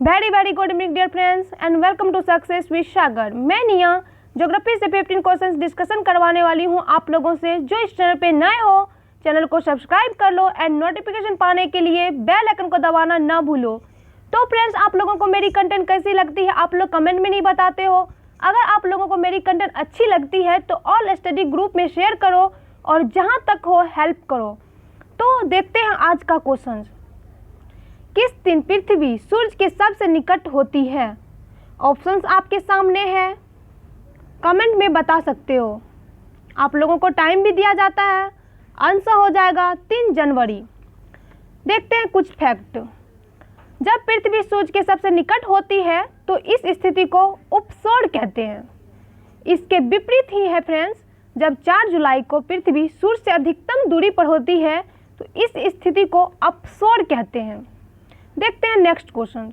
Very good evening dear friends and welcome to success with Sagar. मैं निया geography से 15 questions discussion करवाने वाली हूं आप लोगों से। जो इस चैनल पे नए हो चैनल को सब्सक्राइब कर लो एंड नोटिफिकेशन पाने के लिए बेल आइकन को दबाना ना भूलो। तो फ्रेंड्स, आप लोगों को मेरी कंटेंट कैसी लगती है आप लोग कमेंट में नहीं बताते हो। अगर आप लोगों को मेरी कंटेंट अच्छी लगती है तो ऑल स्टडी ग्रुप में शेयर करो और जहाँ तक हो हेल्प करो। तो देखते हैं आज का क्वेश्चन। किस दिन पृथ्वी सूरज के सबसे निकट होती है? ऑप्शंस आपके सामने है, कमेंट में बता सकते हो। आप लोगों को टाइम भी दिया जाता है। आंसर हो जाएगा 3 जनवरी। देखते हैं कुछ फैक्ट। जब पृथ्वी सूरज के सबसे निकट होती है तो इस स्थिति को उपसौर कहते हैं। इसके विपरीत ही है फ्रेंड्स, जब 4 जुलाई को पृथ्वी सूरज से अधिकतम दूरी पर होती है तो इस स्थिति को अपसौर कहते हैं। देखते हैं नेक्स्ट क्वेश्चन।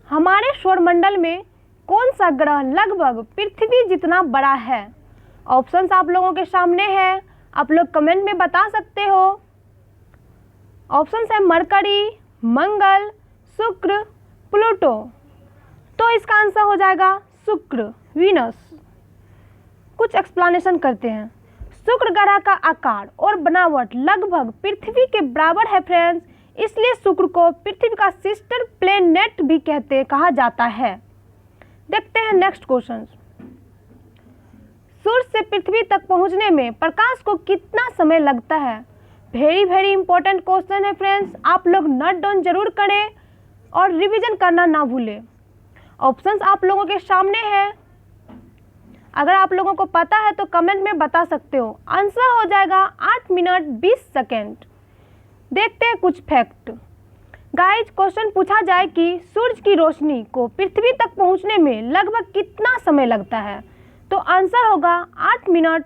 हमारे सौरमंडल में कौन सा ग्रह लगभग पृथ्वी जितना बड़ा है? ऑप्शंस आप लोगों के सामने है, आप लोग कमेंट में बता सकते हो। ऑप्शंस है मरकरी, मंगल, शुक्र, प्लूटो। तो इसका आंसर हो जाएगा शुक्र, वीनस। कुछ एक्सप्लेनेशन करते हैं। शुक्र ग्रह का आकार और बनावट लगभग पृथ्वी के बराबर है फ्रेंड्स, इसलिए शुक्र को पृथ्वी का सिस्टर प्लेनेट भी कहा जाता है। देखते हैं नेक्स्ट क्वेश्चन। सूर्य से पृथ्वी तक पहुंचने में प्रकाश को कितना समय लगता है? वेरी इंपॉर्टेंट क्वेश्चन है फ्रेंड्स। आप लोग नोट डाउन जरूर करें और रिवीजन करना ना भूलें। ऑप्शंस आप लोगों के सामने है, अगर आप लोगों को पता है तो कमेंट में बता सकते हो। आंसर हो जाएगा 8 मिनट 20 सेकेंड। देखते हैं कुछ फैक्ट। गाइज, क्वेश्चन पूछा जाए कि सूरज की रोशनी को पृथ्वी तक पहुंचने में लगभग कितना समय लगता है, तो आंसर होगा 8 मिनट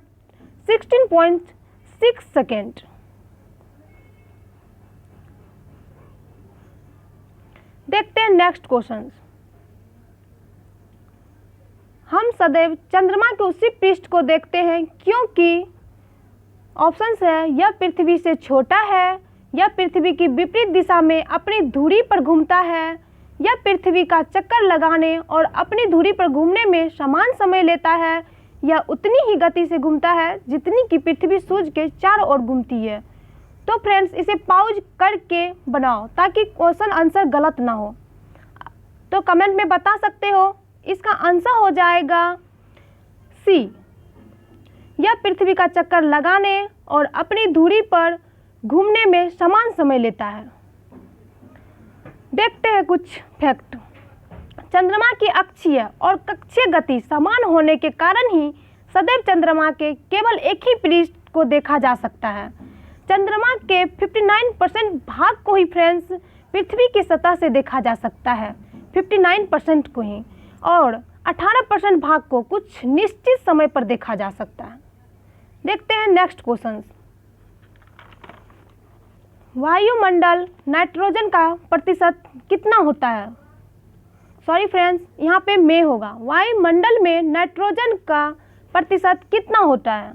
16.6 सेकेंड। देखते हैं नेक्स्ट क्वेश्चन। हम सदैव चंद्रमा के उसी पृष्ठ को देखते हैं क्योंकि ऑप्शंस है यह पृथ्वी से छोटा है, यह पृथ्वी की विपरीत दिशा में अपनी धुरी पर घूमता है, यह पृथ्वी का चक्कर लगाने और अपनी धुरी पर घूमने में समान समय लेता है, यह उतनी ही गति से घूमता है जितनी कि पृथ्वी सूरज के चारों ओर घूमती है। तो फ्रेंड्स, इसे पॉज करके बनाओ ताकि क्वेश्चन आंसर गलत ना हो। तो कमेंट में बता सकते हो। इसका आंसर हो जाएगा सी, यह पृथ्वी का चक्कर लगाने और अपनी धुरी पर घूमने में समान समय लेता है। देखते हैं कुछ फैक्ट। चंद्रमा की अक्षीय और कक्षीय गति समान होने के कारण ही सदैव चंद्रमा के केवल एक ही पृष्ठ को देखा जा सकता है। चंद्रमा के 59% भाग को ही फ्रेंड्स पृथ्वी की सतह से देखा जा सकता है, 59% को ही, और 18% भाग को कुछ निश्चित समय पर देखा जा सकता है। देखते हैं नेक्स्ट क्वेश्चन। वायुमंडल नाइट्रोजन का प्रतिशत कितना होता है? सॉरी फ्रेंड्स, यहाँ पे में होगा। वायुमंडल में नाइट्रोजन का प्रतिशत कितना होता है?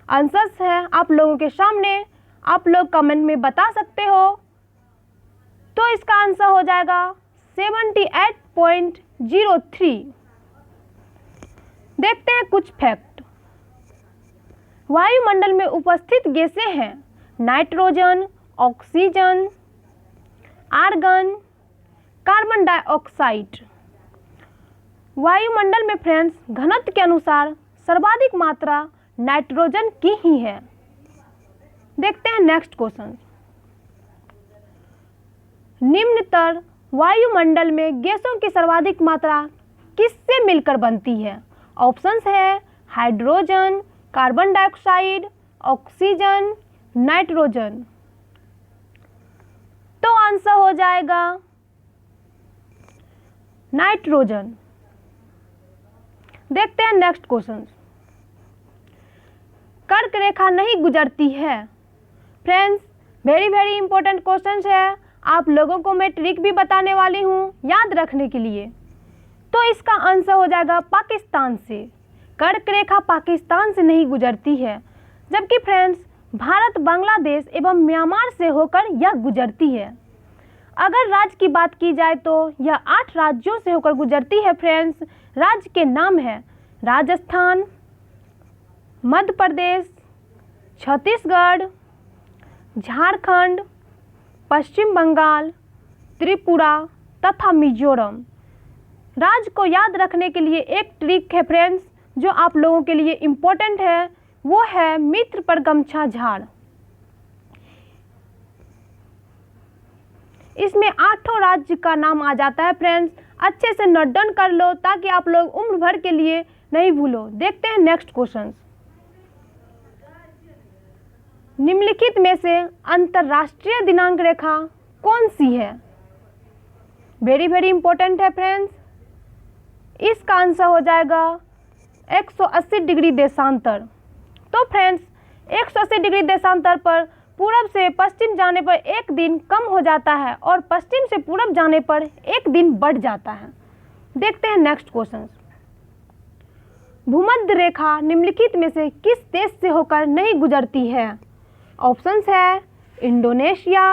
आंसर्स है आप लोगों के सामने, आप लोग कमेंट में बता सकते हो। तो इसका आंसर हो जाएगा 78.03। देखते हैं कुछ फैक्ट। वायुमंडल में उपस्थित गैसें हैं nitrogen, oxygen, argon, carbon dioxide. वायुमंडल में फ्रेंड्स घनत्व के अनुसार सर्वाधिक मात्रा नाइट्रोजन की ही है। देखते हैं नेक्स्ट क्वेश्चन। निम्नतर वायुमंडल में गैसों की सर्वाधिक मात्रा किससे मिलकर बनती है? ऑप्शंस है hydrogen, carbon dioxide, oxygen, nitrogen. तो आंसर हो जाएगा नाइट्रोजन। देखते हैं नेक्स्ट क्वेश्चन। कर्क रेखा नहीं गुजरती है। फ्रेंड्स, वेरी इंपॉर्टेंट क्वेश्चन है। आप लोगों को मैं ट्रिक भी बताने वाली हूँ याद रखने के लिए। तो इसका आंसर हो जाएगा पाकिस्तान से। कर्क रेखा पाकिस्तान से नहीं गुजरती है, जबकि फ्रेंड्स भारत, बांग्लादेश एवं म्यांमार से होकर यह गुजरती है। अगर राज्य की बात की जाए तो यह 8 राज्यों से होकर गुजरती है फ्रेंड्स। राज्य के नाम है राजस्थान, मध्य प्रदेश, छत्तीसगढ़, झारखंड, पश्चिम बंगाल, त्रिपुरा तथा मिजोरम। राज्य को याद रखने के लिए एक ट्रिक है फ्रेंड्स जो आप लोगों के लिए इम्पोर्टेंट है, वो है मित्र पर गमछा झाड़। इसमें 8 राज्य का नाम आ जाता है फ्रेंड्स। अच्छे से नोट डाउन कर लो ताकि आप लोग उम्र भर के लिए नहीं भूलो। देखते हैं नेक्स्ट क्वेश्चन। निम्नलिखित में से अंतरराष्ट्रीय दिनांक रेखा कौन सी है? वेरी वेरी इंपॉर्टेंट है फ्रेंड्स। इसका आंसर हो जाएगा 180 डिग्री देशांतर। तो फ्रेंड्स 180 डिग्री देशांतर पर पूरब से पश्चिम जाने पर एक दिन कम हो जाता है और पश्चिम से पूरब जाने पर एक दिन बढ़ जाता है। देखते हैं नेक्स्ट क्वेश्चन। भूमध्य रेखा निम्नलिखित में से किस देश से होकर नहीं गुजरती है? ऑप्शंस है इंडोनेशिया,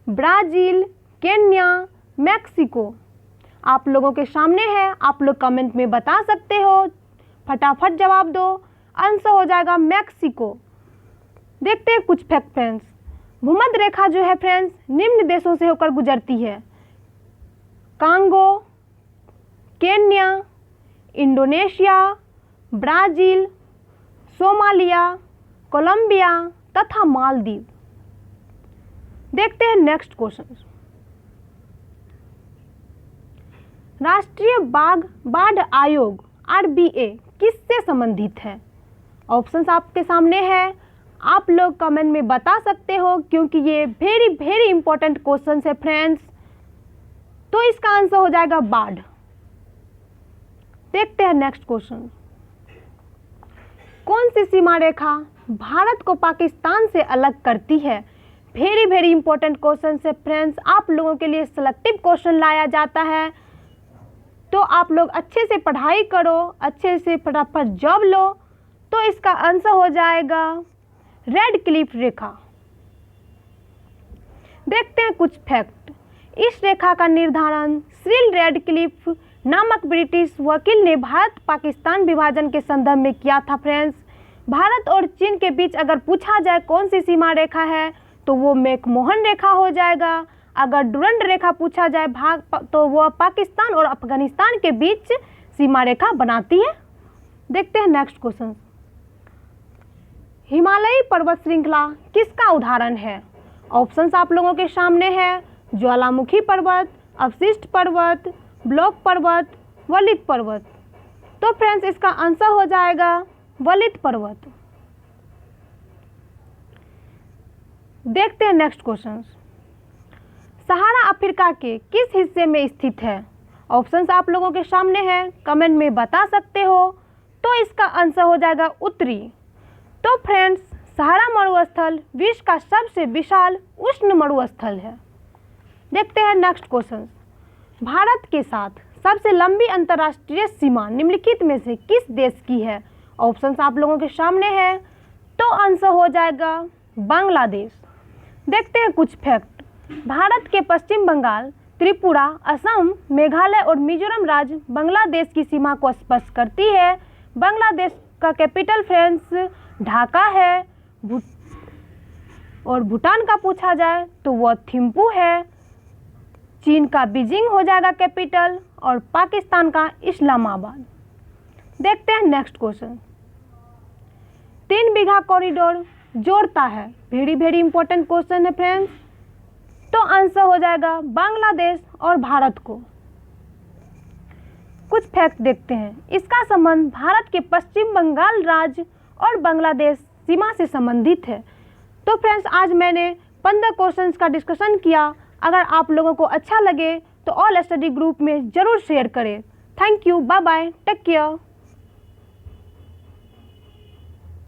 ब्राज़ील, केन्या, मैक्सिको। आप लोगों के सामने है, आप लोग कमेंट में बता सकते हो। फटाफट जवाब दो। आंसर हो जाएगा मैक्सिको। देखते हैं कुछ फैक्ट फ्रेंड्स। भूमध्य रेखा जो है फ्रेंड्स निम्न देशों से होकर गुजरती है: Congo, Kenya, Indonesia, Brazil, Somalia, Colombia तथा मालदीव। देखते हैं नेक्स्ट क्वेश्चन। राष्ट्रीय बाढ़ आयोग RBA किससे संबंधित है? ऑप्शंस आपके सामने है, आप लोग कमेंट में बता सकते हो क्योंकि ये वेरी वेरी इंपॉर्टेंट क्वेश्चन है फ्रेंड्स। तो इसका आंसर हो जाएगा बाढ़। देखते हैं नेक्स्ट क्वेश्चन। कौन सी सीमा रेखा भारत को पाकिस्तान से अलग करती है? वेरी वेरी इंपॉर्टेंट क्वेश्चन है फ्रेंड्स। आप लोगों के लिए सिलेक्टिव क्वेश्चन लाया जाता है, तो आप लोग अच्छे से पढ़ाई करो, अच्छे से फटाफट जॉब लो। तो इसका आंसर हो जाएगा रेड क्लिफ रेखा। देखते हैं कुछ फैक्ट। इस रेखा का निर्धारण सिरिल रेडक्लिफ नामक ब्रिटिश वकील ने भारत पाकिस्तान विभाजन के संदर्भ में किया था फ्रेंड्स। भारत और चीन के बीच अगर पूछा जाए कौन सी सीमा रेखा है तो वो मैकमोहन रेखा हो जाएगा। अगर डुरंड रेखा पूछा जाए तो वो पाकिस्तान और अफगानिस्तान के बीच सीमा रेखा बनाती है। देखते हैं नेक्स्ट क्वेश्चन। हिमालयी पर्वत श्रृंखला किसका उदाहरण है? ऑप्शंस आप लोगों के सामने है, ज्वालामुखी पर्वत, अवशिष्ट पर्वत, ब्लॉक पर्वत, वलित पर्वत। तो फ्रेंड्स इसका आंसर हो जाएगा वलित पर्वत। देखते हैं नेक्स्ट क्वेश्चन। सहारा अफ्रीका के किस हिस्से में स्थित है? ऑप्शंस आप लोगों के सामने है, कमेंट में बता सकते हो। तो इसका आंसर हो जाएगा उत्तरी। तो फ्रेंड्स सहारा मरुस्थल विश्व का सबसे विशाल उष्ण मरुस्थल है। देखते हैं नेक्स्ट क्वेश्चन। भारत के साथ सबसे लंबी अंतर्राष्ट्रीय सीमा निम्नलिखित में से किस देश की है? ऑप्शंस आप लोगों के सामने है, तो आंसर हो जाएगा बांग्लादेश। देखते हैं कुछ फैक्ट। भारत के पश्चिम बंगाल, त्रिपुरा, असम, मेघालय और मिजोरम राज्य बांग्लादेश की सीमा को स्पर्श करती है। बांग्लादेश का कैपिटल फ्रेंड्स ढाका है। और भूटान का पूछा जाए तो वह थिम्पू है। चीन का बीजिंग हो जाएगा कैपिटल और पाकिस्तान का इस्लामाबाद। देखते हैं नेक्स्ट क्वेश्चन। 3 बीघा कॉरिडोर जोड़ता है? वेरी वेरी इंपॉर्टेंट क्वेश्चन है फ्रेंड्स। तो आंसर हो जाएगा बांग्लादेश और भारत को। कुछ फैक्ट देखते हैं। इसका संबंध भारत के पश्चिम बंगाल राज्य और बांग्लादेश सीमा से संबंधित है। तो फ्रेंड्स आज मैंने 15 क्वेश्चंस का डिस्कशन किया। अगर आप लोगों को अच्छा लगे तो ऑल स्टडी ग्रुप में ज़रूर शेयर करें। Thank you, bye bye, take care.